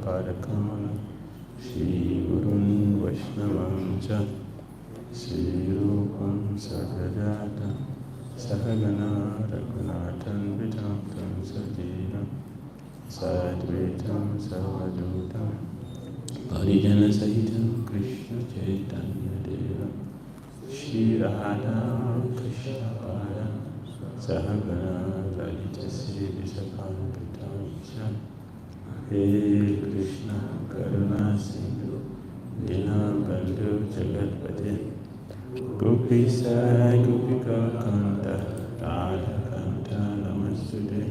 Padakamalam Shri Gurun Vaishnavam Cha Shri Rupam Sagrajata Sahagana Raghunathan Vitakam Sajina Sadvaitam Savadutam Parijana Sahitam Krishna Chaitanya Deva Shri Radha Krishna Pada Sahagana Lalita Sri Visakam Pitamisha He Krishna Karuna Sindhu Dina Bandhu Jagatpati Gopisa Gopika Kanta Radha Kanta Namastude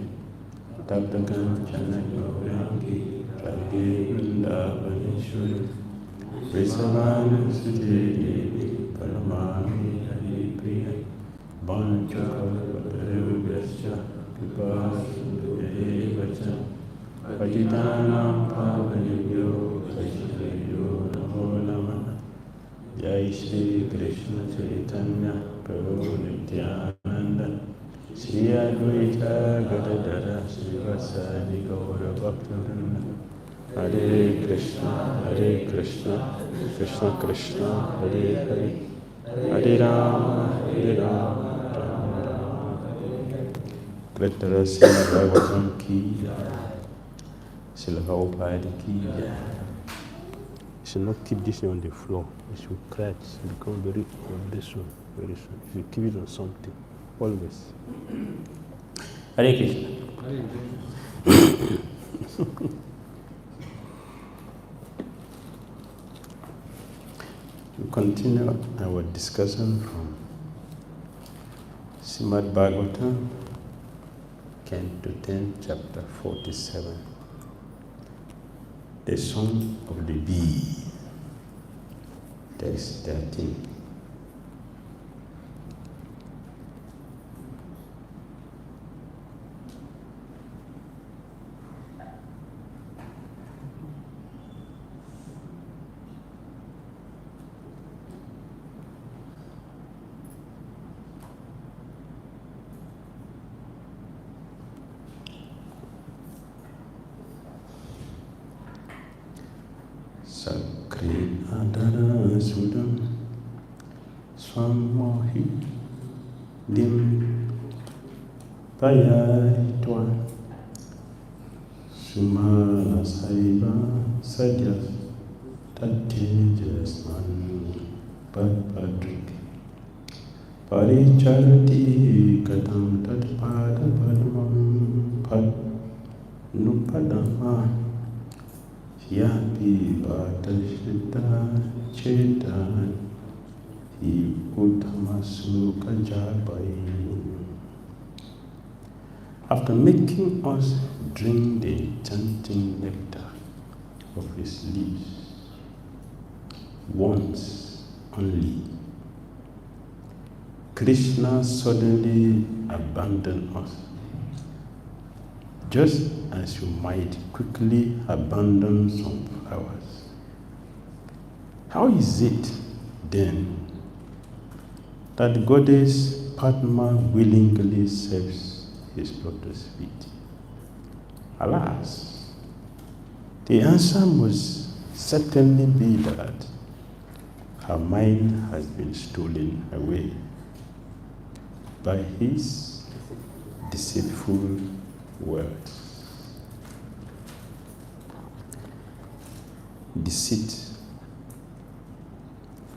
Tapta Kanchana Gaurangi Radhe Vrindavaneshwari Vrisavana Sute Devi Paramami Hari Priya Vanchakalpatarubhyascha Kripa Sindhudevacha Patitanam Pavanebhyo Vaishnavyo Namo Namah Jai Shri Krishna Chaitanya Prabhu Nityananda Shri Advaita Gadadara Srivasadi Gaura Bhaktivinoda Hare Krishna, Krishna Krishna, Hare Hare, Hare Rama, Rama Rama. Great Teresa Bhagavatam Ki Jai, Srila Prabhupada Ki Jai. You should not keep this on the floor. It should crack, become very soon. You should keep it on something, always. Hare Krishna. We continue our discussion from Srimad Bhagavatam, Canto 10, Chapter 47, The Song of the Bee, Text 13. Sakri Adara Sudam Swami Dim Payayitwa Sumana Saiba Sadhyas Tatejas Man Padpadrik Paricharati Katam Tatpada Padmam Pad Nupadama Yapi Vatashita Chetan Hi Uttamasu Kajabai. After making us drink the enchanting nectar of his lips once only, Krishna suddenly abandoned us, just as you might quickly abandon some flowers. How is it, then, that Goddess Padma willingly serves his lotus feet? Alas, the answer must certainly be that her mind has been stolen away by his deceitful words. Deceit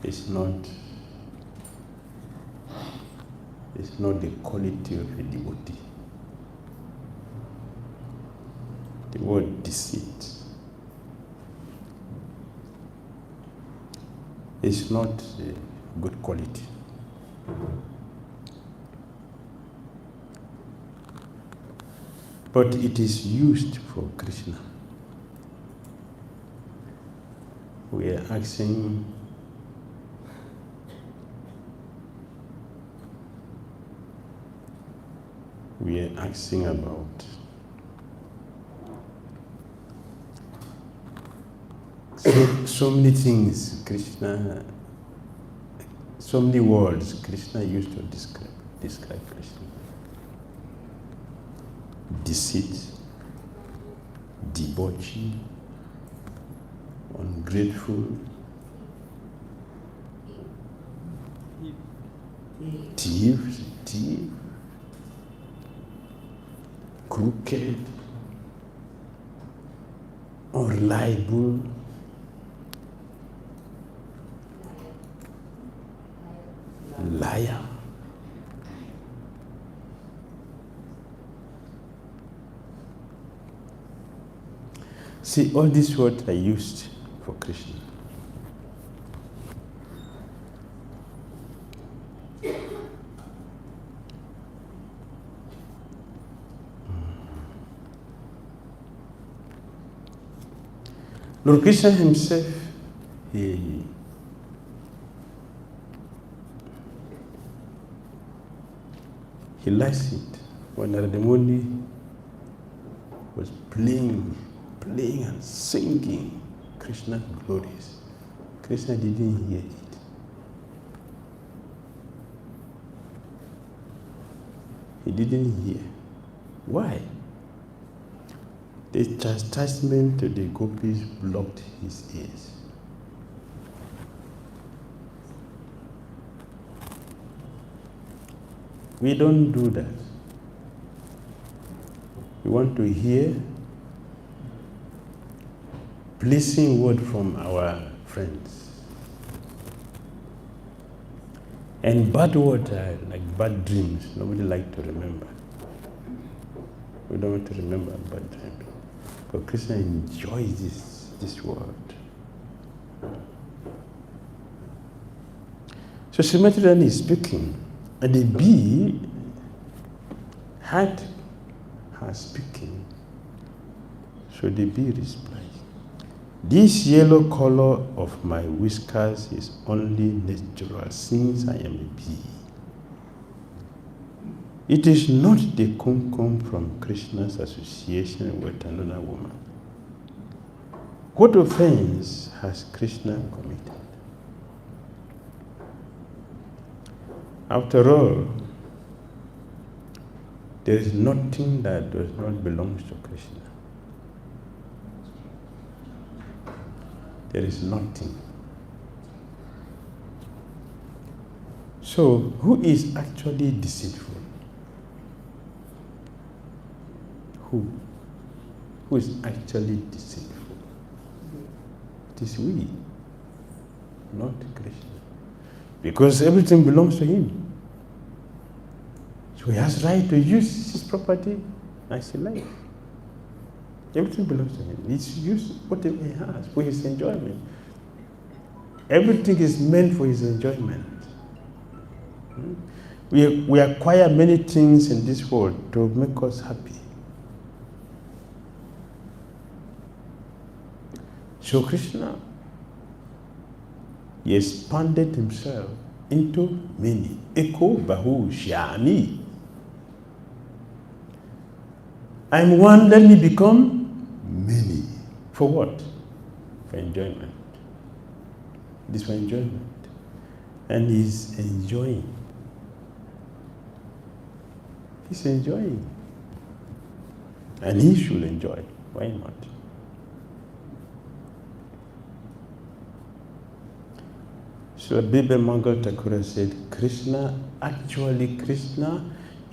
is not the quality of a devotee. The word deceit is not a good quality. But it is used for Krishna. We are asking about so many things Krishna, so many words Krishna used to describe Krishna. Deceit, debauchery, ungrateful, thief, crooked, unreliable, liar. See, all these words are used for Krishna. Lord Krishna himself, he likes it when Narada Muni was playing and singing Krishna's glories. Krishna didn't hear it. He didn't hear. Why? The chastisement to the gopis blocked his ears. We don't do that. We want to hear pleasing word from our friends. And bad word are like bad dreams. Nobody likes to remember. We don't want to remember bad dreams. But Krishna enjoys this word. So Srimati Rani is speaking, and the bee had her speaking. So the bee replied, "This yellow color of my whiskers is only natural since I am a bee. It is not the kumkum from Krishna's association with another woman. What offense has Krishna committed? After all, there is nothing that does not belong to Krishna. There is nothing. So, who is actually deceitful? Who is actually deceitful? It is we, not Krishna. Because everything belongs to him. So he has right to use his property as he likes. Everything belongs to him. He's used whatever he has for his enjoyment. Everything is meant for his enjoyment. We acquire many things in this world to make us happy. So Krishna, he expanded himself into many. 𝐿𝐼𝐴𝐻. I'm one, let me become many. For what? For enjoyment. This is for enjoyment. And he's enjoying. He's enjoying. And he should enjoy. Why not? So Bhramara Thakur said, Krishna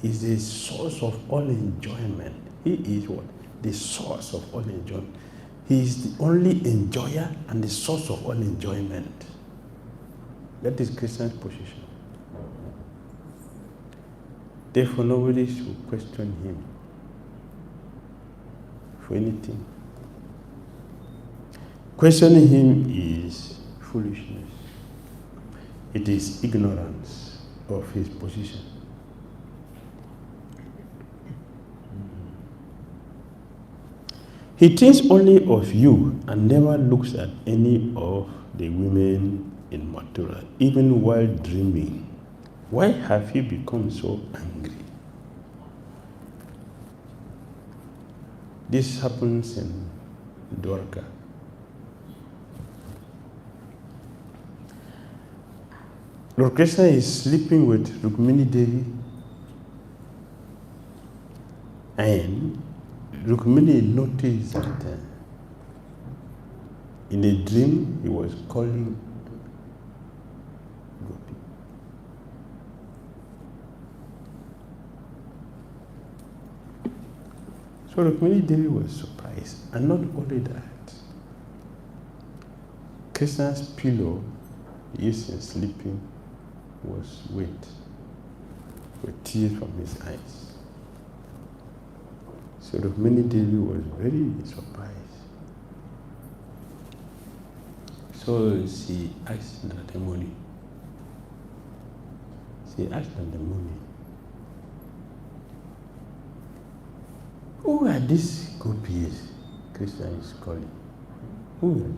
is the source of all enjoyment. He is what? The source of all enjoyment. He is the only enjoyer and the source of all enjoyment. That is Krishna's position. Therefore, nobody should question him for anything. Questioning him is foolishness. It is ignorance of his position. He thinks only of you and never looks at any of the women in Mathura, even while dreaming. Why have you become so angry? This happens in Dwarka. Lord Krishna is sleeping with Rukmini Devi, and Rukmini noticed that In a dream, he was calling Gopi. So Rukmini Devi was surprised. And not only that, Krishna's pillow used in sleeping was wet with tears from his eyes. So Rukmini Devi was very surprised. So she asked Narada Muni. Who are these gopis Krishna is calling? Who are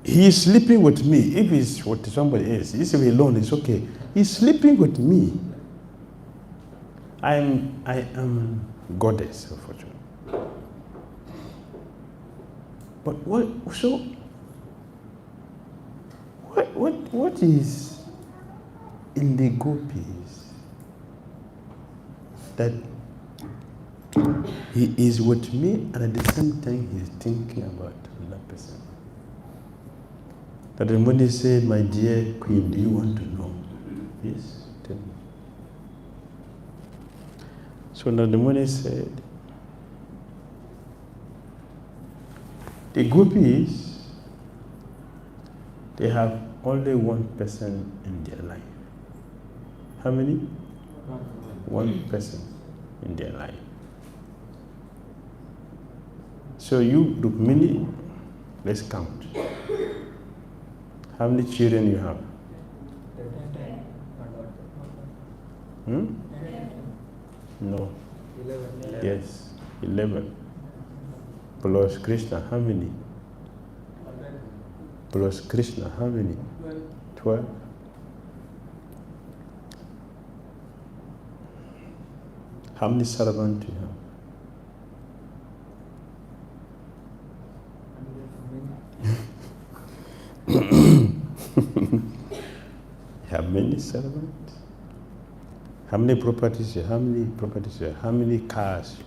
they? He is sleeping with me. If it's with somebody else, he's alone, it's okay. He's sleeping with me. I am goddess of fortune. But what is in the gopis that he is with me and at the same time he is thinking about another person? That when he said, my dear queen, do you want to know? Yes, tell me. So Narada said, the gopis, they have only one person in their life. How many? One person in their life. So you, Rukmini, let's count. How many children you have? No. 11. Yes, 11. Plus Krishna, how many? Plus Krishna, how many? 12. How many servants do you have? You have many servants? How many properties you have? How many properties you have? How many cars?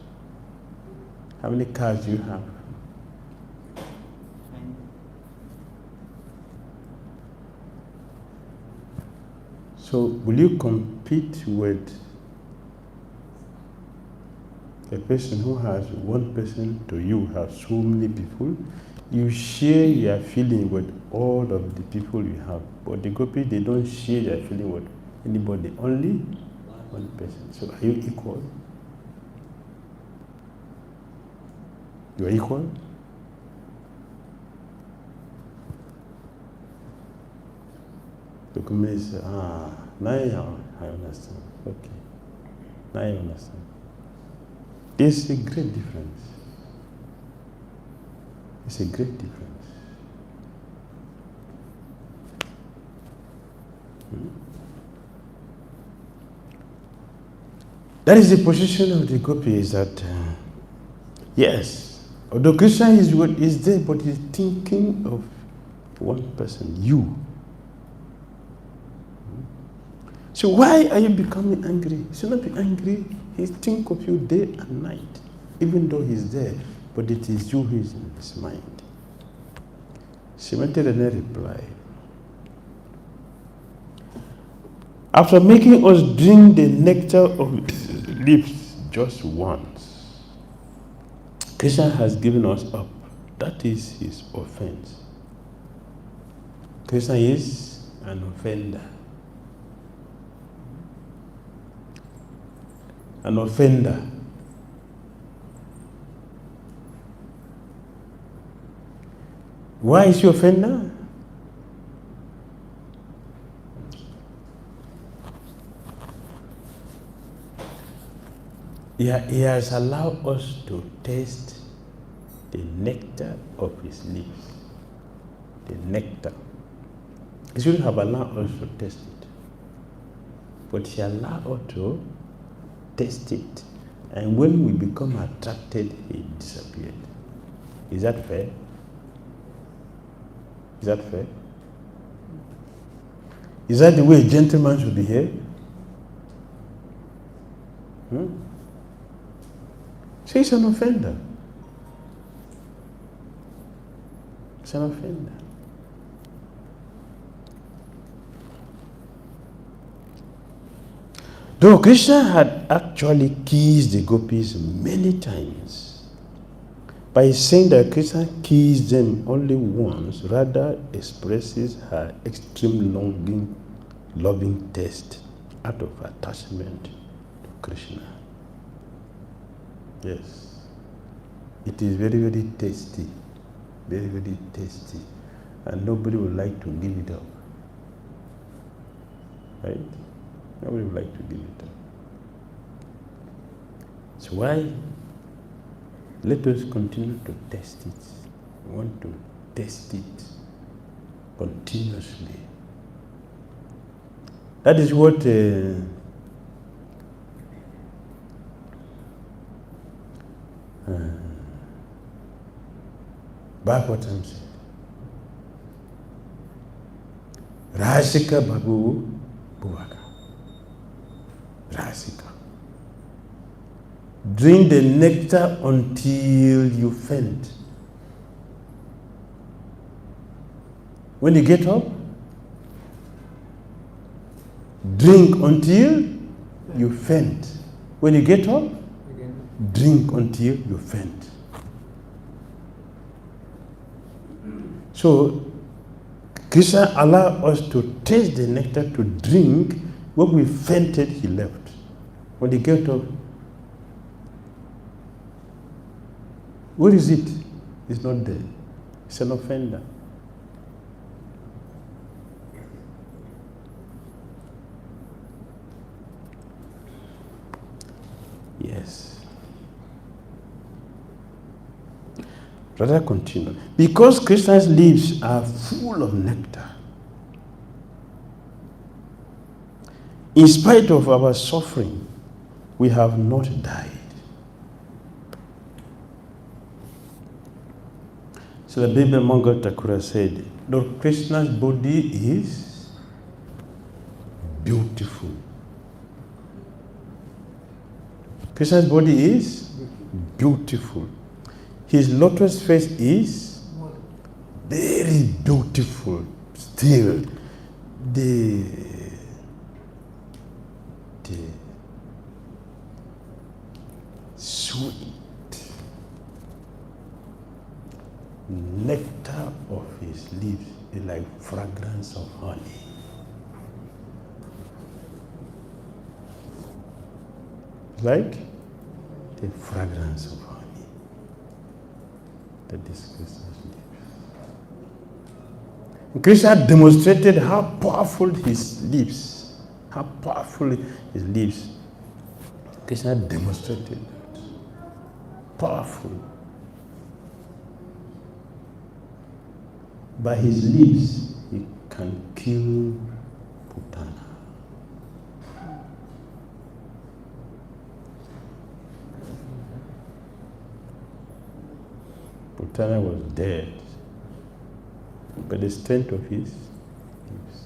How many cars do you have? So will you compete with a person who has one person to you have so many people? You share your feeling with all of the people you have. But the gopi, they don't share their feeling with anybody, only one person. So are you equal? You are equal? The Kumari said, now I understand. Okay. Now I understand. There's a great difference. It's a great difference. That is the position of the gopi, is that, yes, although Krishna is there, but he's thinking of one person, you. So why are you becoming angry? You should not be angry. He thinks of you day and night, even though he's there, but it is you who is in his mind. Srimati Rene replied, after making us drink the nectar of his lips just once, Krishna has given us up. That is his offense. Krishna is an offender. An offender. Why is he offender? He has allowed us to taste the nectar of his lips. The nectar. He shouldn't have allowed us to taste it. But he allowed us to taste it. And when we become attracted, he disappeared. Is that fair? Is that fair? Is that the way a gentleman should behave? So he's an offender. He's an offender. Though Krishna had actually kissed the gopis many times, by saying that Krishna kissed them only once, rather expresses her extreme longing, loving taste out of attachment to Krishna. Yes. It is very, very tasty. Very, very tasty. And nobody would like to give it up. Right? Nobody would like to give it up. So why? Let us continue to test it. We want to test it continuously. That is what Bhagavatam said. Rasika Babu Bhuvaka. Rasika. Drink the nectar until you faint. When you get up, drink until you faint. When you get up, drink until you faint. So, Krishna allowed us to taste the nectar, to drink. When we fainted, he left. When he get up, where is it? It's not there. It's an offender. Yes. Rather continue. Because Krishna's lips are full of nectar, in spite of our suffering, we have not died. So the Bible Mongol Thakura said, Lord Krishna's body is beautiful. Krishna's body is beautiful. His lotus face is very beautiful. Still, the sweet nectar of his lips is like fragrance of honey. Like the fragrance of honey. That is Krishna's lips. Krishna demonstrated how powerful his lips, how powerful his lips. Krishna demonstrated that. Powerful. By his lips, he can kill Putana. Putana was dead by the strength of his lips.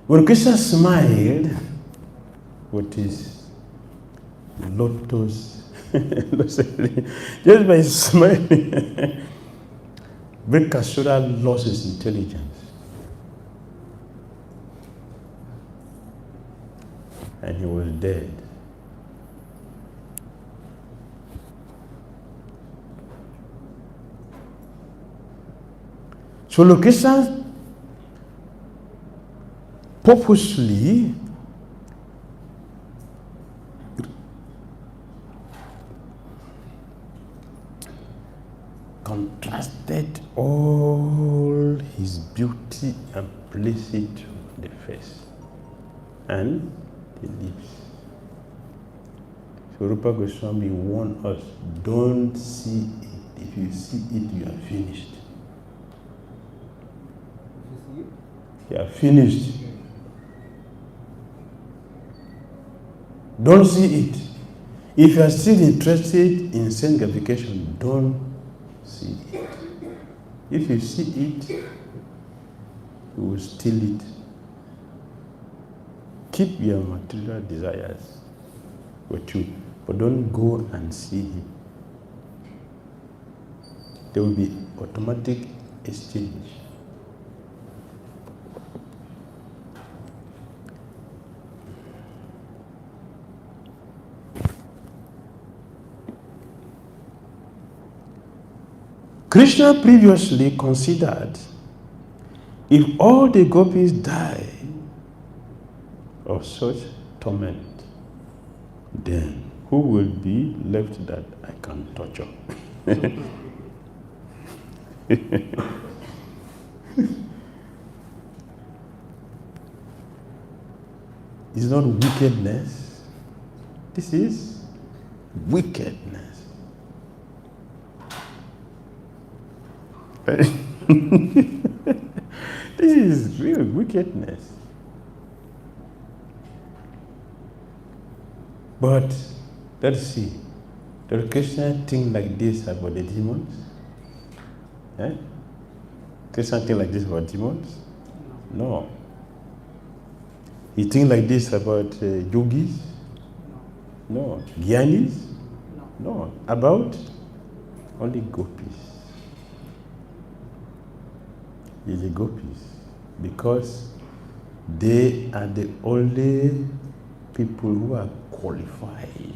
When Krishna smiled, what is lotus? Just by smiling, Vrikasura lost his intelligence. And he was dead. So Lord Krishna purposely contrasted all his beauty and placed it on the face and the lips. So Rupa Goswami warned us, don't see it. If you see it, you are finished. You are finished. Don't see it. If you are still interested in sanctification, don't see it. If you see it, you will steal it. Keep your material desires. with you, but don't go and see him. There will be automatic exchange. Krishna previously considered if all the gopis die of such torment, then who will be left that I can torture? It's not wickedness. This is wickedness. This is real wickedness. But let's see. Does Krishna think like this about the demons? Eh? Krishna think like this about demons? No. He think like this about yogis? No. Gyanis? No. About only gopis. Is the gopis, because they are the only people who are qualified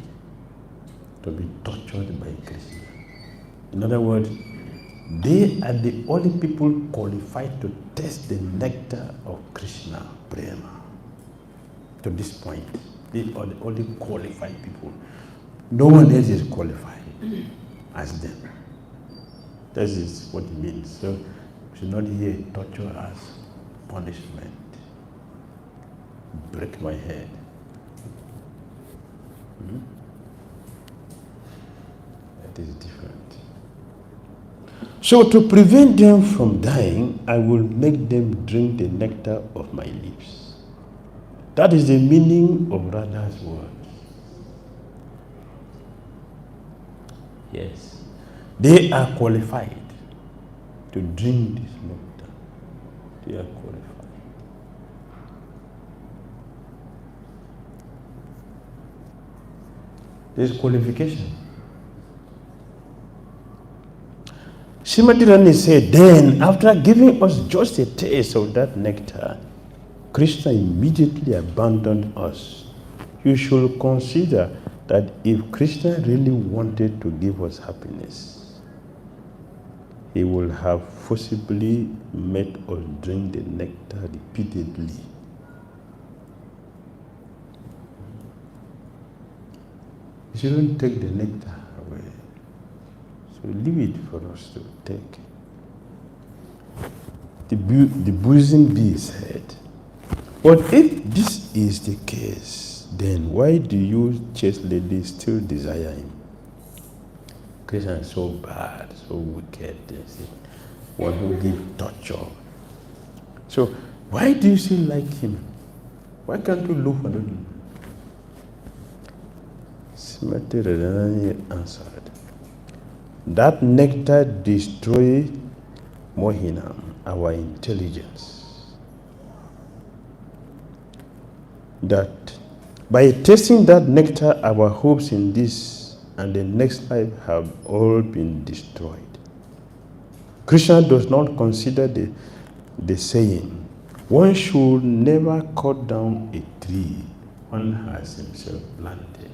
to be tortured by Krishna. In other words, they are the only people qualified to taste the nectar of Krishna prema. To this point, they are the only qualified people. No one else is qualified as them. That is what it means. So, should not hear torture as punishment. Break my head. That is different. So to prevent them from dying, I will make them drink the nectar of my lips. That is the meaning of Radha's words. Yes. They are qualified to drink this nectar. They are qualified. There is qualification. Srimati Rani said, then after giving us just a taste of that nectar, Krishna immediately abandoned us. You should consider that if Krishna really wanted to give us happiness, he will have forcibly made us drink the nectar repeatedly. You shouldn't take the nectar away. So leave it for us to take. The Buddhism bee said, but if this is the case, then why do you chaste ladies still desire him? Krishna is so bad, so wicked, one who gives torture. So why do you still like him? Why can't you look for him? Srimati Radharani answered, that nectar destroys Mohinam, our intelligence. That by tasting that nectar, our hopes in this and the next life have all been destroyed. Krishna does not consider the saying, one should never cut down a tree one has himself planted,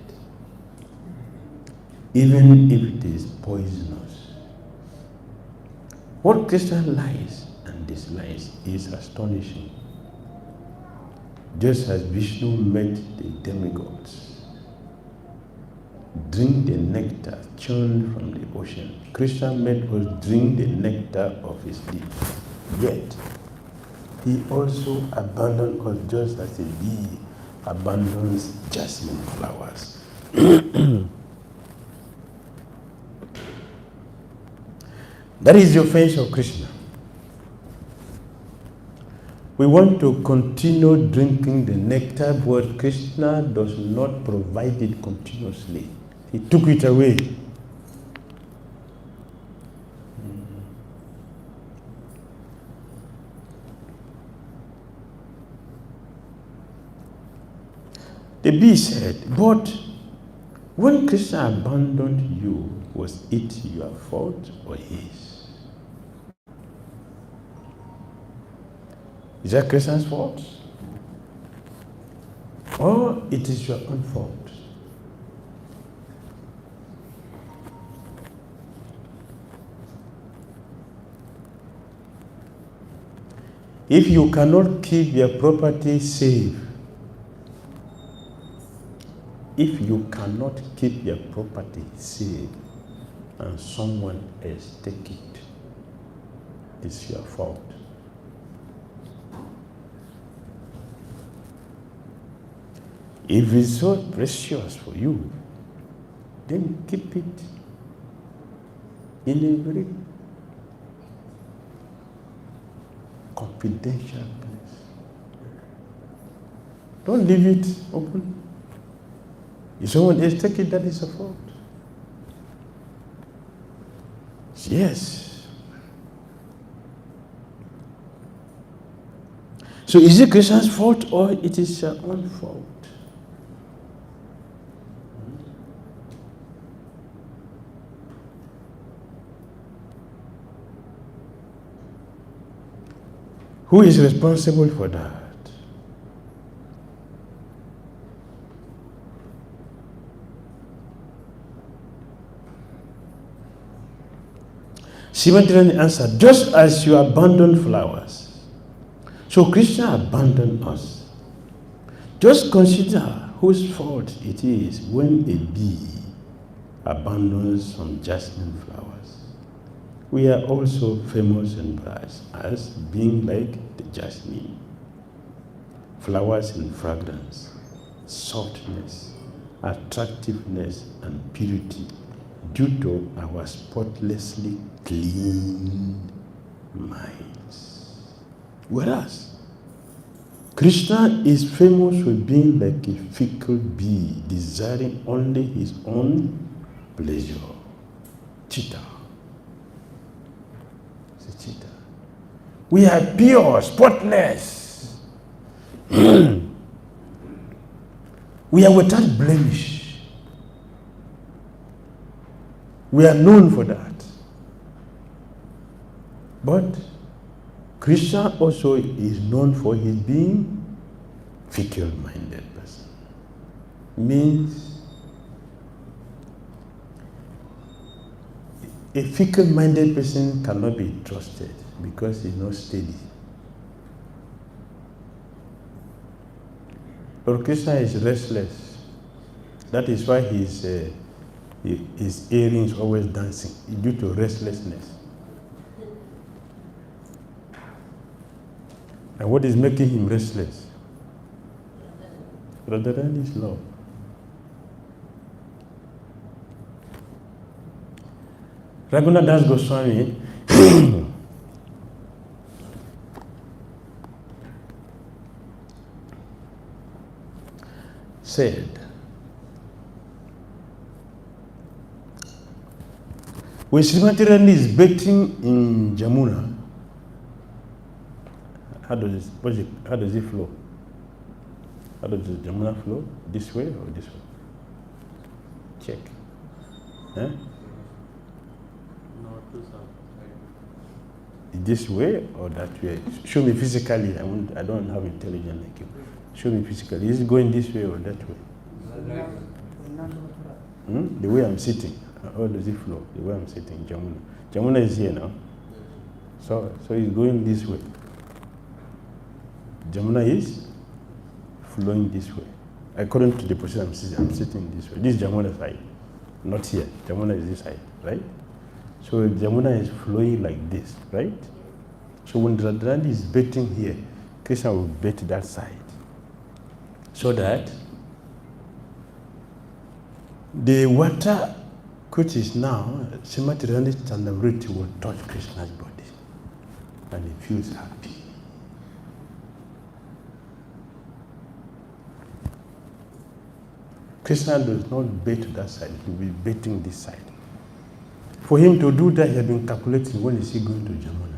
even if it is poisonous. What Krishna likes and dislikes is astonishing. Just as Vishnu met the demigods, drink the nectar churned from the ocean, Krishna made us drink the nectar of his lips. Yet, he also abandoned us just as a bee abandons jasmine flowers. That is the offense of Krishna. We want to continue drinking the nectar, but Krishna does not provide it continuously. He took it away. The bee said, but When Krishna abandoned you, was it your fault or his? Is that Krishna's fault? Or it is your own fault? If you cannot keep your property safe, if you cannot keep your property safe and someone else take it, it's your fault. If it's so precious for you, then keep it in a very confidential place. Don't leave it open. If someone else take it, that is a fault. Yes. So is it Krishna's fault or it is your own fault? Who is responsible for that? Shivantirani answered, just as you abandoned flowers, so Krishna abandoned us. Just consider whose fault it is when a bee abandons some jasmine flowers. We are also famous in Brass as being like the jasmine. Flowers in fragrance, softness, attractiveness, and purity due to our spotlessly clean minds. Whereas Krishna is famous for being like a fickle bee, desiring only his own pleasure. Cheetah. It's a cheetah. We are pure, spotless. We are without blemish. We are known for that. But Krishna also is known for his being fickle-minded person. Means a fickle-minded person cannot be trusted because he's not steady. But Krishna is restless. That is why his earrings always dancing due to restlessness. And what is making him restless? Radharani's love. Raghunath Goswami said, when Srimati Rani is bathing in Jamuna, how does it flow? How does the Jamuna flow? This way or this way? Check. Huh? North to south. This way or that way? Show me physically. I don't have intelligence like you. Show me physically. Is it going this way or that way? The way I'm sitting. How does it flow? The way I'm sitting, Jamuna. Jamuna is here now. So it's going this way. Jamuna is flowing this way. According to the position I'm sitting this way. This is Jamuna side, not here. Jamuna is this side, right? So Jamuna is flowing like this, right? So when Radharani is bathing here, Krishna will bath that side. So that the water which is now, Srimati Rani's Chandavriti will touch Krishna's body and he feels happy. Krishna does not bathe that side, he will be bathing this side. For him to do that, he has been calculating when is he going to Jamuna.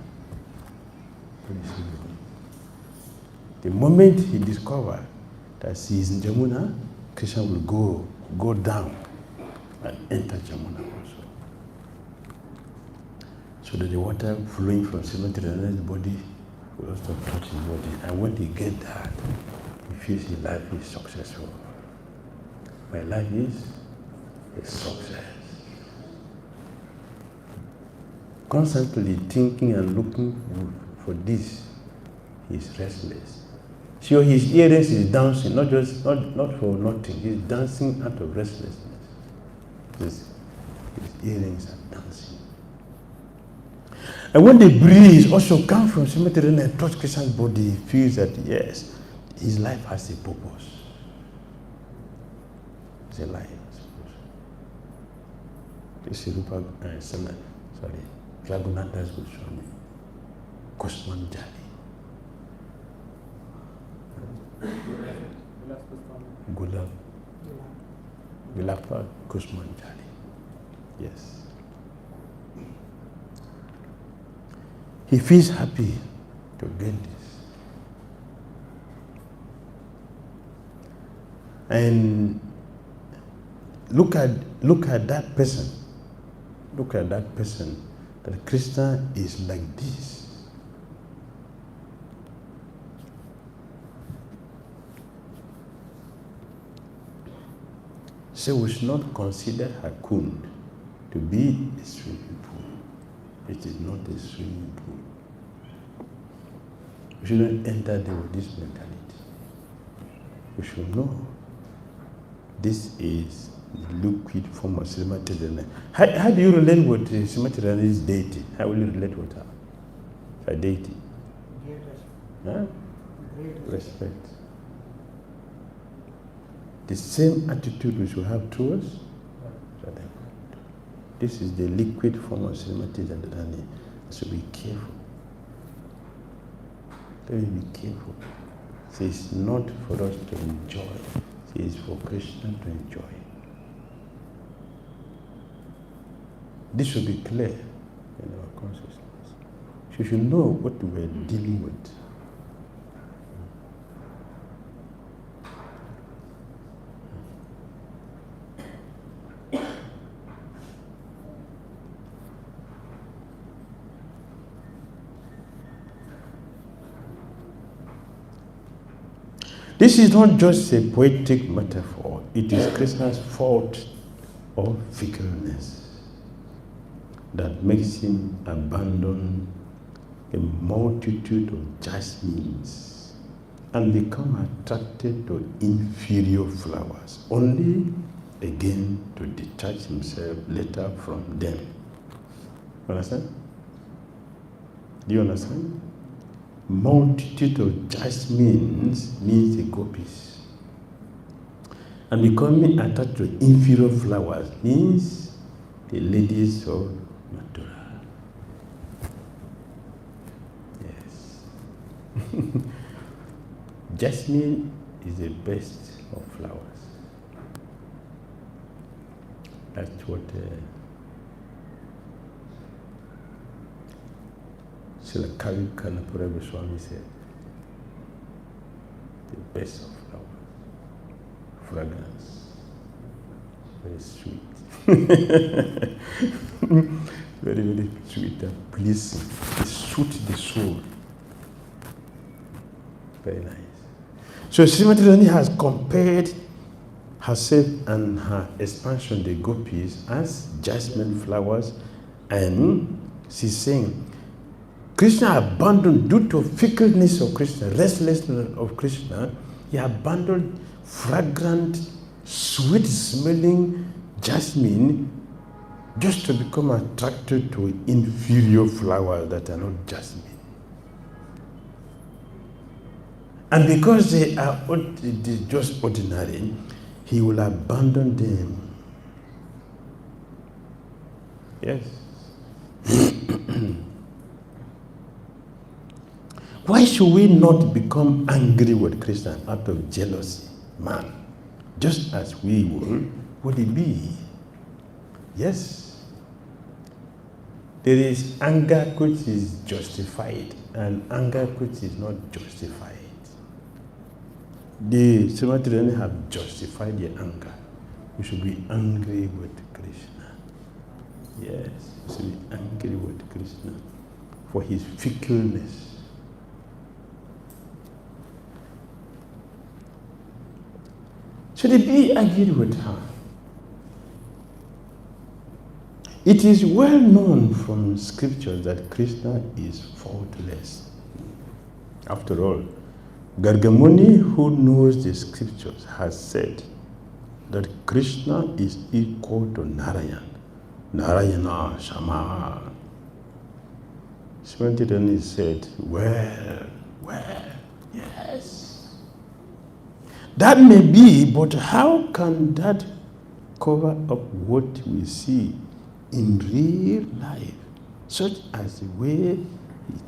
When is he going? The moment he discovers that he is in Jamuna, Krishna will go down and enter Jamuna also. So that the water flowing from Sri-Mati-Radharani's body will also touch his body. And when he gets that, he feels his life is successful. My life is a success. Constantly thinking and looking for this, he is restless. So his earrings is dancing, not for nothing. He's dancing out of restlessness. His earrings are dancing. And when the breeze also comes from cemetery and touch Krishna's body, he feels that yes, his life has a purpose. It's a life. This is Raghunatha's Goswami, Kosman Jali. Gulab Vilapa Kosman Jali. Yes. He feels happy to get this. And look at that person. Look at that person. That Krishna is like this. So we should not consider Hakund to be a swimming pool. It is not a swimming pool. We shouldn't enter there with this mentality. We should know this is the liquid form of Srimati Radharani. How do you relate with Srimati Radharani's deity? How will you relate with her? Her deity? Great respect. Huh? Great Respect. The same attitude we should have towards Radharani. This is the liquid form of Srimati Radharani. So be careful. Let me be careful. So it's not for us to enjoy. It is for Krishna to enjoy. This should be clear in our consciousness. You should know what we are dealing with. This is not just a poetic metaphor. It is Krishna's fault or fickleness that makes him abandon a multitude of jasmines and become attracted to inferior flowers, only again to detach himself later from them. Understand? Do you understand? Multitude of jasmines means the gopis. And becoming attached to inferior flowers means the ladies of Mathura. Yes. Jasmine is the best of flowers. That's what Srila 𝐶𝐚𝐤𝐿 Swami said. The best of flowers. Fragrance. Very sweet. Very, very sweet and pleasing. It suits the soul. Very nice. So Srimati Radharani has compared herself and her expansion, the gopis, as jasmine flowers, and she's saying, Krishna abandoned, due to fickleness of Krishna, restlessness of Krishna, he abandoned fragrant, sweet-smelling jasmine just to become attracted to inferior flowers that are not jasmine. And because they are just ordinary, he will abandon them. Yes. Why should we not become angry with Krishna out of jealousy? Man, just as we would it be? Yes. There is anger which is justified and anger which is not justified. The Srimati Radharani have justified their anger. We should be angry with Krishna. Yes, we should be angry with Krishna for his fickleness. Should he be angry with her? It is well known from scripture that Krishna is faultless. After all, Gargamuni, who knows the scriptures, has said that Krishna is equal to Narayan. Narayana Shama. Sventirani said, well, yes. That may be, but how can that cover up what we see in real life, such as the way he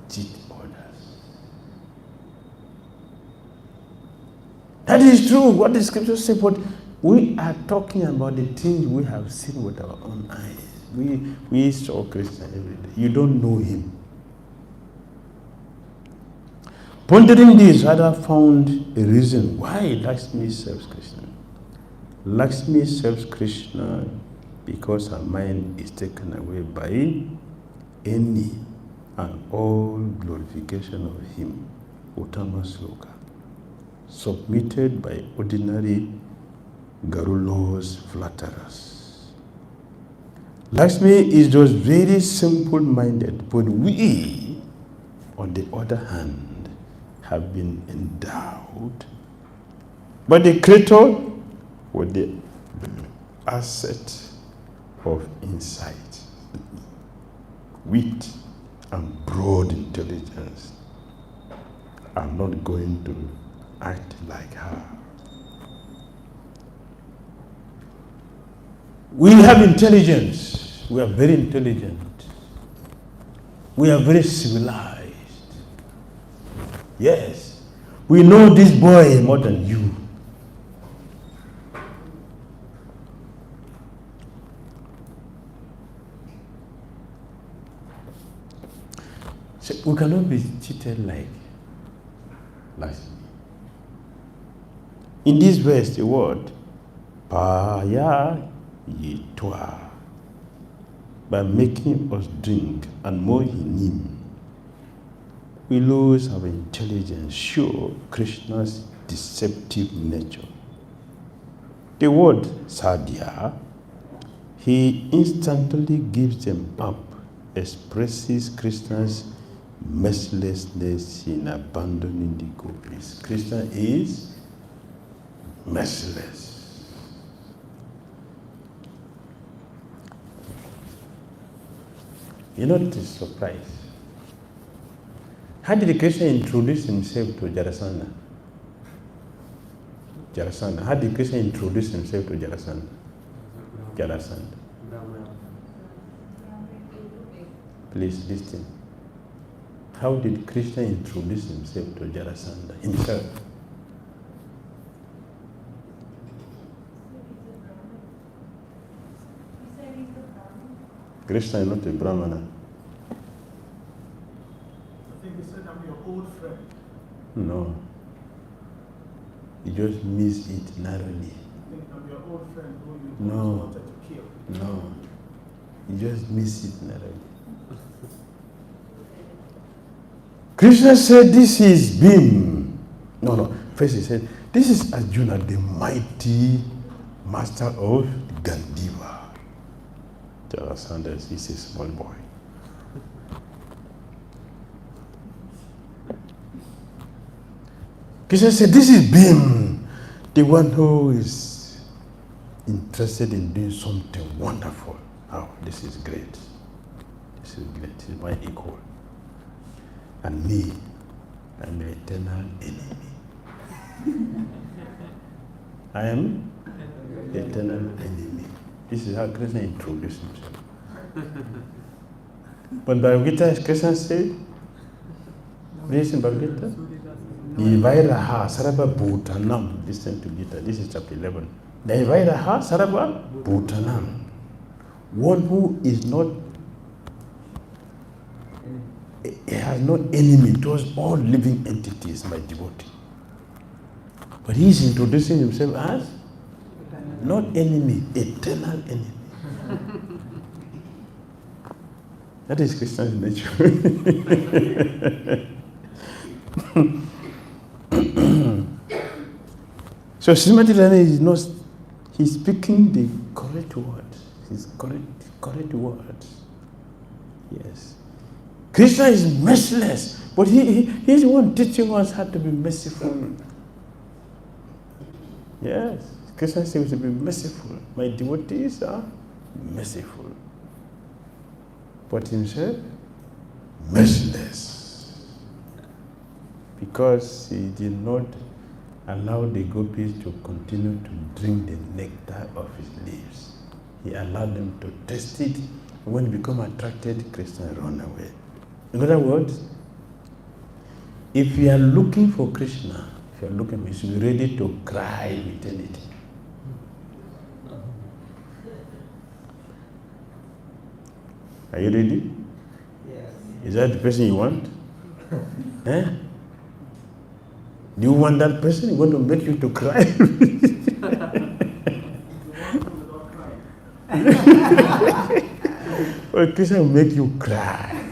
cheats others? That is true, what the scriptures say, but we are talking about the things we have seen with our own eyes. We saw Krishna every day. You don't know him. Pondering this, Radha found a reason why Lakshmi serves Krishna. Lakshmi serves Krishna because her mind is taken away by any and all glorification of him, Uttama Sloka, submitted by ordinary Garulos flatterers. Lakshmi is just very simple-minded, but we, on the other hand, have been endowed by the Creator with the asset of insight, wit, and broad intelligence. I'm not going to act like her. We have intelligence. We are very intelligent. We are very civilized. Yes, we know this boy more than you. So we cannot be treated like Lakshmi. In this verse, the word Paya Yitwa, by making us drink and more in him, we lose our intelligence, show Krishna's deceptive nature. The word sadhya, he instantly gives them up, expresses Krishna's mercilessness in abandoning the gopis. Krishna is merciless. You know, it is a surprise. How did Krishna introduce himself to Jarasandha? How did Krishna introduce himself to Jarasandha? Please listen. How did Krishna introduce himself to Jarasandha? Himself. Krishna is not a Brahmana. No. You just miss it narrowly. I'm your old friend who you No. wanted to kill. No. You just miss it narrowly. Krishna said, this is Bhim. No. First he said, this is Arjuna, the mighty master of Gandiva. Jarasandha is a small boy. Krishna said, this is Bhim, the one who is interested in doing something wonderful. Oh, this is great. This is great. This is my equal. And me, I'm the eternal enemy. I am the eternal enemy. This is how Krishna introduced himself. But Bhagavad Gita, Krishna said, listen, Bhagavad Gita. Nivairaha Saraba Bhutanam. Listen to Gita. This is chapter 11. Nivairaha Saraba Bhutanam. One who is not, he has no enemy towards all living entities by devotee. But he is introducing himself as Not enemy, eternal enemy. That is Krishna's nature. So Srimati Radharani is not, he's speaking the correct words. His correct words. Yes. Krishna is merciless, but he's the one teaching us how to be merciful. Yes. Krishna seems to be merciful. My devotees are merciful. But himself, merciless. Because he did not allow the gopis to continue to drink the nectar of his leaves. He allowed them to taste it. When they become attracted, Krishna run away. In other words, if you are looking for Krishna, if you are looking, you should be ready to cry in eternity. Are you ready? Yes. Is that the person you want? Eh? Do you want that person? He want to make you to cry? Well, Krishna will make you cry.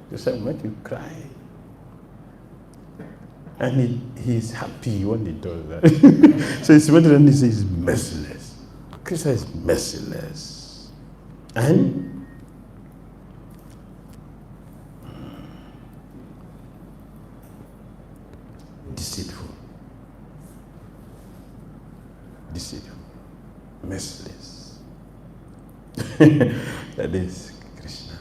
Krishna will make you cry. And he is happy when he does that. So it's better than he says merciless. Krishna is merciless. And deceitful. Deceitful. Merciless. That is Krishna.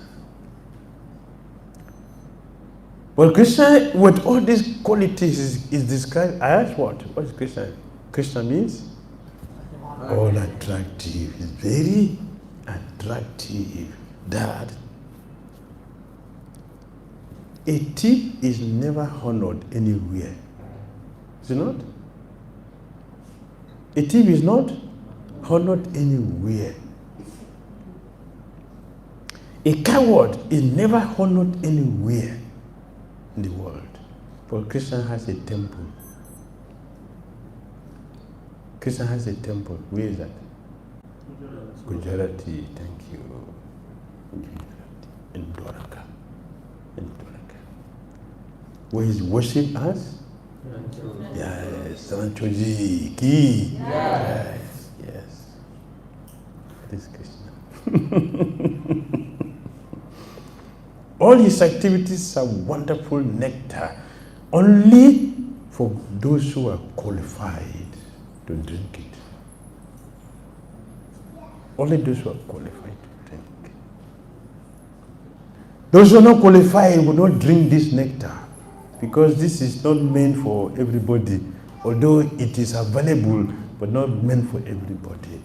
Well, Krishna, with all these qualities, is described as what? What is Krishna? Krishna means all attractive. It's very attractive. That a thief is never honored anywhere. Is it not? A thief is not honored anywhere. A coward is never honored anywhere in the world. But Krishna has a temple. Krishna has a temple. Where is that? Gujarati, thank you. In Dwaraka. In Dwaraka. Where is worship us? Yes, 𝐁𝐡𝐚𝐤𝐿. Yes, yes. This Krishna. All his activities are wonderful nectar, only for those who are qualified to drink it. Only those who are qualified to drink it. Those who are not qualified will not drink this nectar, because this is not meant for everybody, although it is available, but not meant for everybody.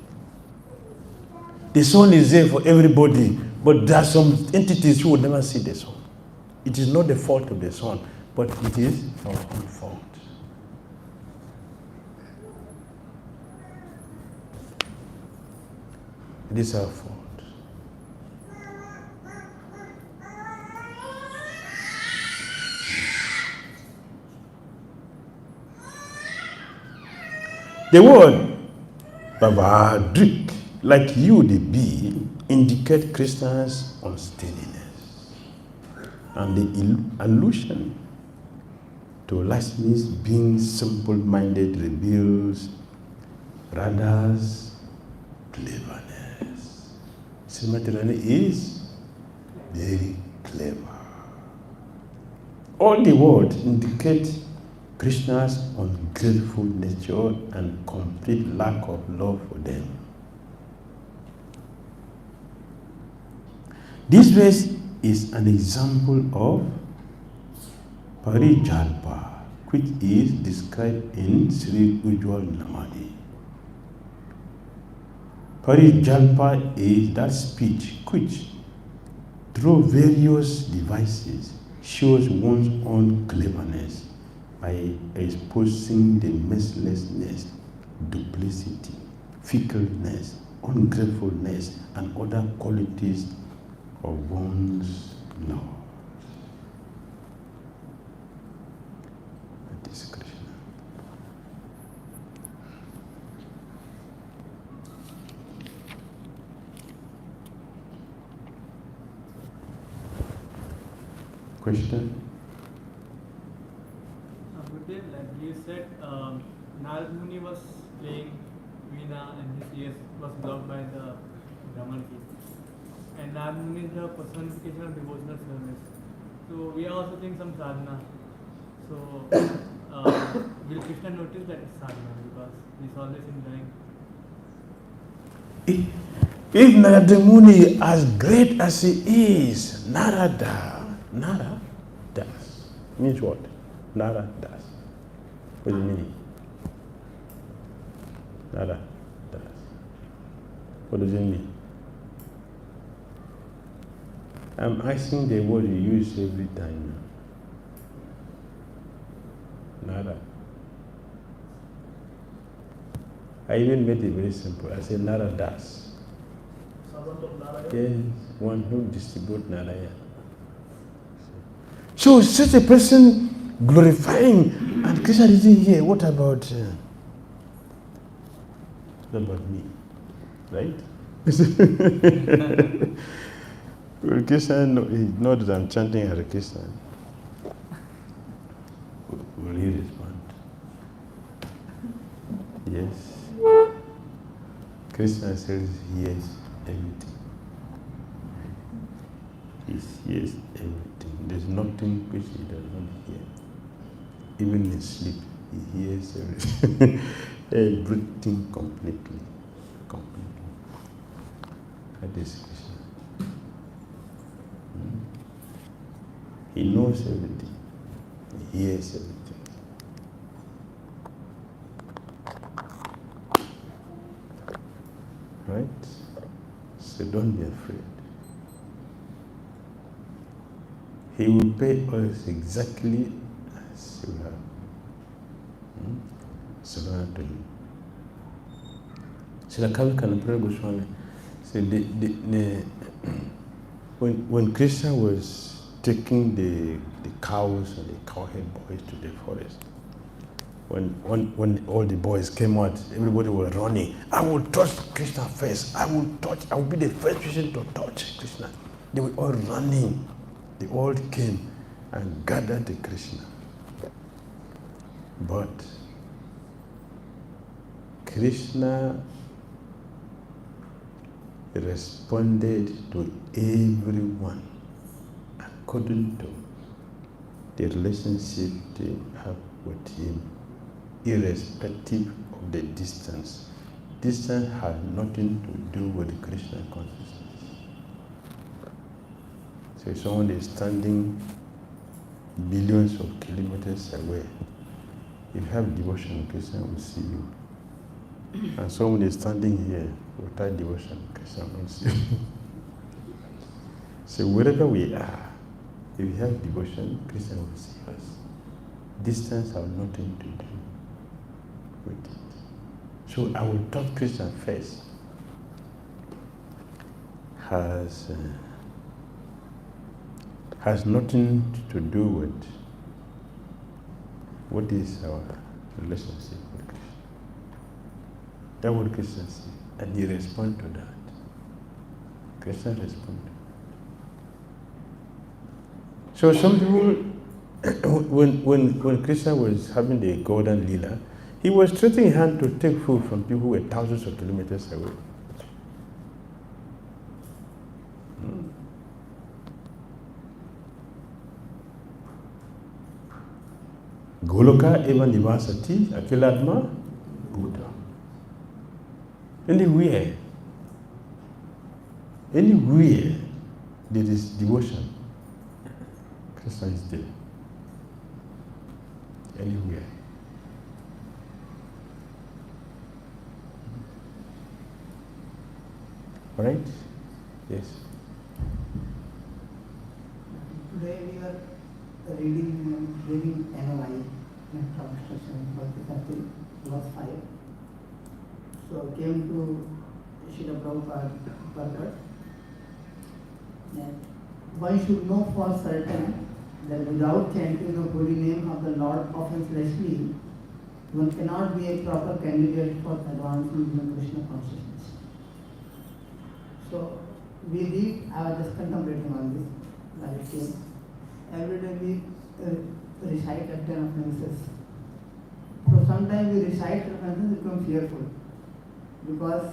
The sun is there for everybody, but there are some entities who will never see the sun. It is not the fault of the sun, but it is our own fault. It is our fault. The word Baba, drink, like you the bee, indicate Krishna's unsteadiness. And the allusion to Lakshmi's being simple-minded reveals Radha's cleverness. Srimati Radharani is very clever. All the words indicate Krishna's ungrateful nature and complete lack of love for them. This verse is an example of Parijalpa, which is described in Sri Ujjwal Namadi. Parijalpa is that speech which, through various devices, shows one's own cleverness by exposing the mercilessness, duplicity, fickleness, ungratefulness, and other qualities of one's Lord. That is Krishna. Question? Gurudev, like you said, Narad Muni was playing Veena and his ears was blocked by the bhramara-gīta. And Narad Muni is the personification of devotional service. So we are also doing some sadhana. So will Krishna notice that it's sadhana because he's always enjoying? If Narada Muni, as great as he is, Narada das. Means what? Nara das. What do you mean? Nara das. What does it mean? I'm asking the word you use every time. Nara. I even made it very simple. I said Nara das. Servant of Narayana? Yes, one who distributes Narayana. So such a person glorifying, and Krishna isn't here. What about me? Right? Well, Krishna knows that I'm chanting Hare Krishna. Will he respond? Yes. Krishna says he hears everything. He hears everything. There's nothing which he does not hear. Even in sleep, he hears everything. Everything completely. That is Krishna. He knows everything. He hears everything. Right? So don't be afraid. He will pay us exactly as you have. Surrender to him. Srila Kavi Goswami said when Krishna was taking the cows and the cowherd boys to the forest, when all the boys came out, everybody was running. I will touch Krishna first. I will be the first person to touch Krishna. They were all running. They all came and gathered to Krishna. But Krishna responded to everyone according to the relationship they have with him, irrespective of the distance. Distance has nothing to do with Krishna consciousness. So if someone is standing billions of kilometers away, if you have devotion, Krishna will see you. And someone is standing here without devotion, Krishna will see you. So wherever we are, if we have devotion, Krishna will see us. Distance has nothing to do with it. So I will talk Krishna first. Has nothing to do with what is our relationship with Krishna. That what Krishna said, and he responded to that. Krishna responded. So some people, when Krishna was having the golden lila, he was stretching his hand to take food from people who were thousands of kilometers away. Goloka eva nivasati akilatma Buddha. Anywhere there is devotion, Krishna is there. Anywhere. All right? Yes. Today we are reading NOI, Translation, verse 5. So came to Srila Prabhupada purport that one should know for certain that without chanting the holy name of the Lord offenselessly, one cannot be a proper candidate for advancing in Krishna consciousness. So we read, I was just contemplating on this, like it came. every day we recite at 10 offenses. So sometimes we recite offenses become fearful because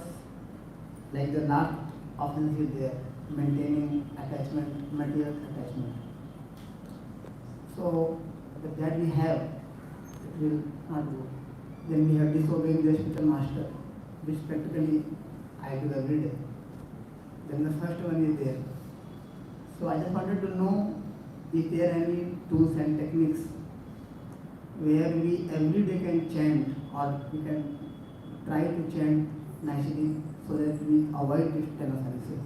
like the last offense is there, maintaining attachment, material attachment. So if that we have, it will not go. Then we have disobeying the spiritual master, which practically I do every day. Then the first one is there. So I just wanted to know if there are any tools and techniques where we every day can chant or we can try to chant nicely so that we avoid these 10 offenses.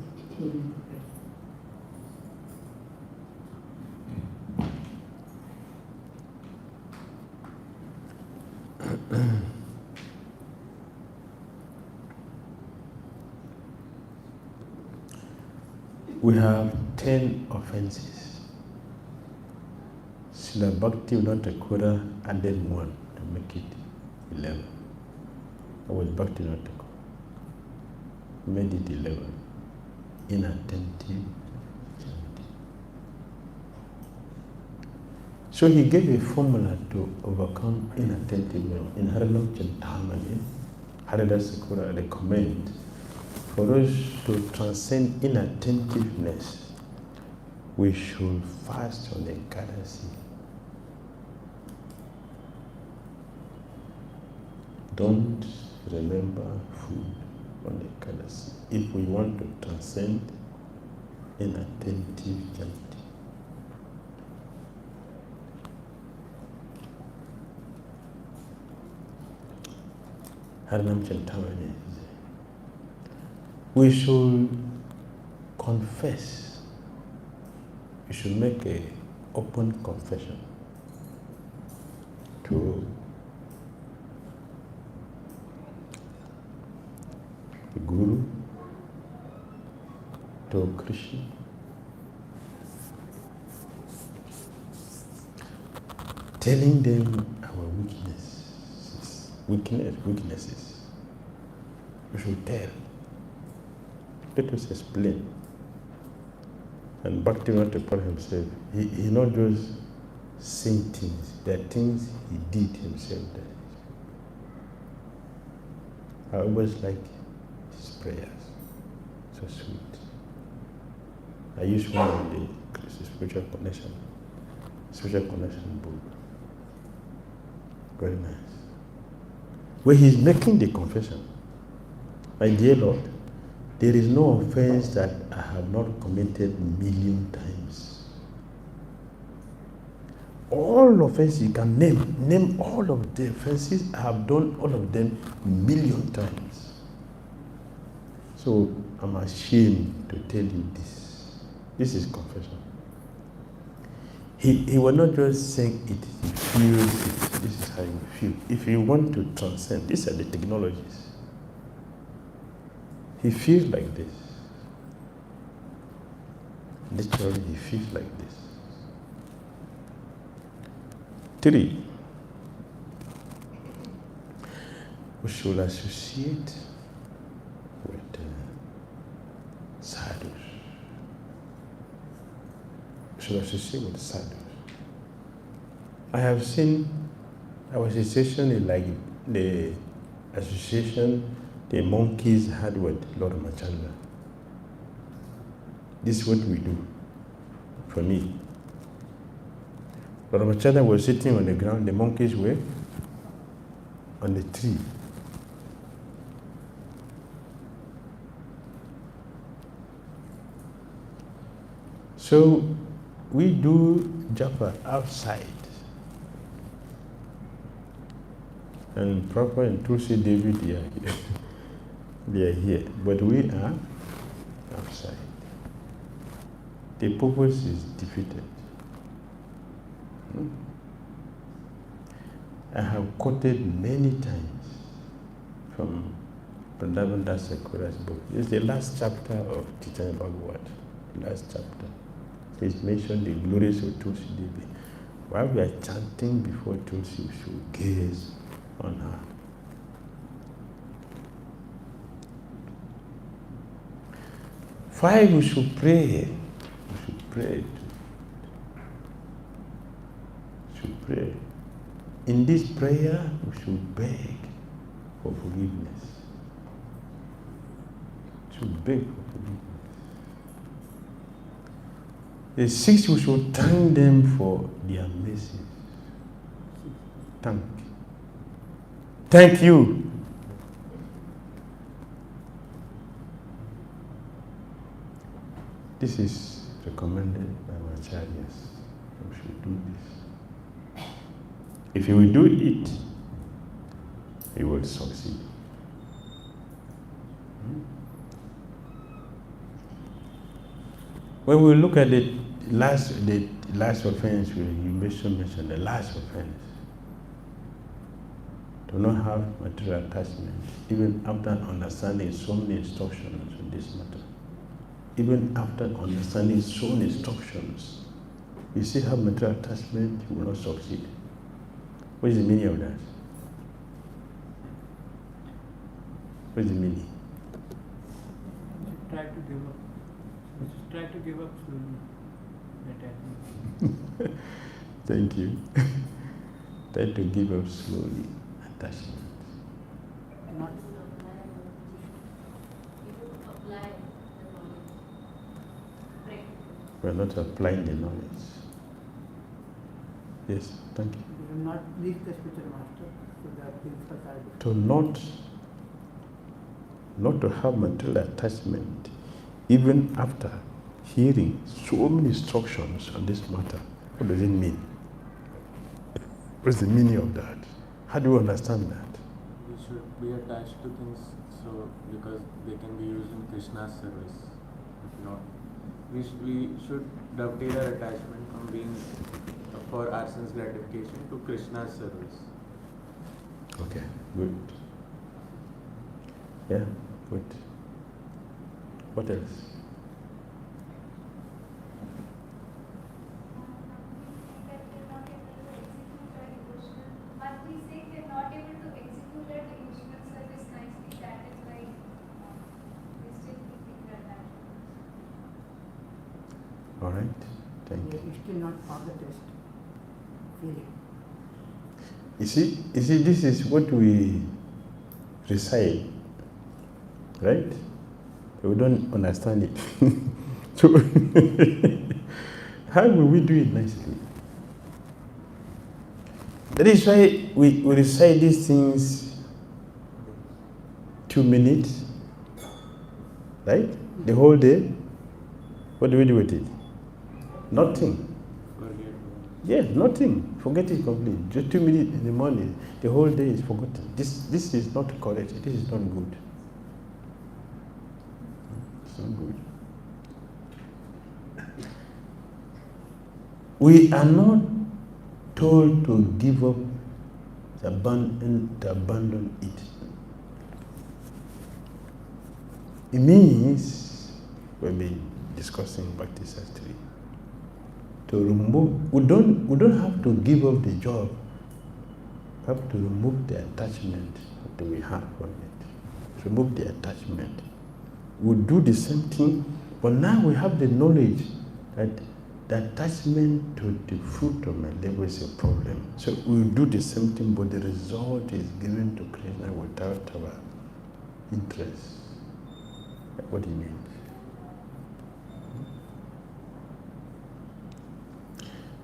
We have 10 offenses. Srila Bhakti Vrindavan added one to make it 11. Or was Bhakti Vrindavan? Made it 11. Inattentive chanting. So he gave a formula to overcome inattentive in 𝐁𝐡𝐚𝐤𝐭𝐢. Harada Sakura recommend for us to transcend inattentiveness, we should fast on the 𝐸𝐴𝐴𝐷𝐴. Don't remember food on the 𝐸𝐴𝐴𝐷𝐴 if we want to transcend inattentive chanting. Haranam Chantamani. We should confess. We should make an open confession to the Guru, to Krishna, telling them our weaknesses. We should tell. Let us explain. And Bhakti Vrindavan himself, he not just saying things, there are things he did himself. I always like his prayers, so sweet. I use one in the spiritual connection book. Very nice. Where he's making the confession, my dear Lord, there is no offense that I have not committed 1,000,000 times. All offenses you can name all of the offenses, I have done all of them 1,000,000 times. So I'm ashamed to tell you this. This is confession. He was not just saying it, he feels it. This is how you feel. If you want to transcend, these are the technologies. He feels like this. Literally, he feels like this. 3. We should associate with sadhus. We should associate with sadhus. I have seen our association is like the association the monkeys had with Lord Ramachandra. This is what we do for me. Lord Ramachandra was sitting on the ground, the monkeys were on the tree. So we do japa outside. And Prabhupada and Tulsi Devi, they are here, but we are outside. The purpose is defeated. I have quoted many times from Vrindavan Sakura's book. This is the last chapter of 𝐶𝐴𝐤𝐺𝐻, last chapter. He's mentioned the glories of Tulsi Devi. While we are chanting before Tulsi, we should gaze on her. Five, we should pray. We should pray. in this prayer, we should beg for forgiveness. Should beg for forgiveness. The sixth, we should thank them for their mercy. Thank you. This is recommended by our acharyas. We should do this. If you will do it, you will succeed. When we look at the last offense, you mentioned the last offense. Do not have material attachment, even after understanding so many instructions on this matter. Even after understanding so many instructions, you still have material attachment, you will not succeed. What is the meaning of that? What is the meaning? Try to give up. Try to give up slowly. Thank you. Try to give up slowly. Attachment. Not We're not applying the knowledge. Yes, thank you. You will not leave the spiritual master, so that things are different. To not to have material attachment, even after hearing so many instructions on this matter. What does it mean? What's the meaning of that? How do you understand that? We should be attached to things because they can be used in Krishna's service. If not, we should dovetail our attachment from being for our sense gratification to Krishna's service. Okay, good. Yeah, good. What else? All right, thank you. You still not pass the test. Feeling. You see, this is what we recite, right? We don't understand it. So, how will we do it nicely? That is why we recite these things 2 minutes, right? The whole day. What do we do with it? Nothing. Yeah, nothing. Forget it completely. Just 2 minutes in the morning, the whole day is forgotten. This is not correct. This is not good. It's not good. We are not told to give up, to abandon it. It means we've been discussing Bhakti Sastri. To remove, we don't have to give up the job. We have to remove the attachment that we have from it. Remove the attachment. We do the same thing, but now we have the knowledge that the attachment to the fruit of my labor is a problem. So we do the same thing, but the result is given to Krishna without our interest. What do you mean?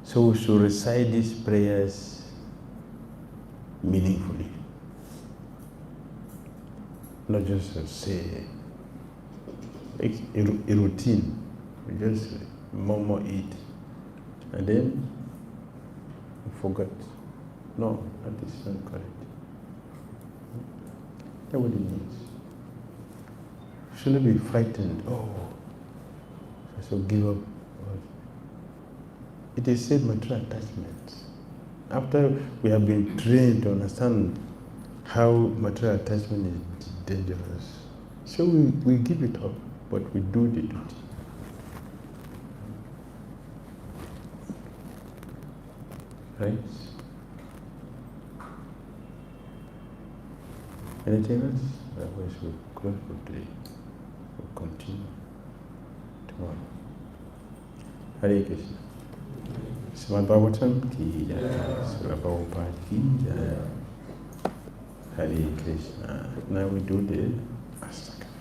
So we should recite these prayers meaningfully. Not just say a routine. We just murmur it and then we forget. No, that is not correct. That's what it means. We shouldn't be frightened. Oh, I should give up. It is said material attachment. After we have been trained to understand how material attachment is dangerous, so we give it up, but we do the duty. Right? Anything else? Otherwise we'll close for today. We'll continue tomorrow. Hare Krishna. Srimad Bhagavatam ki jai, Srila Prabhupada ki jai. Hare Krishna. Now we do the Astaka.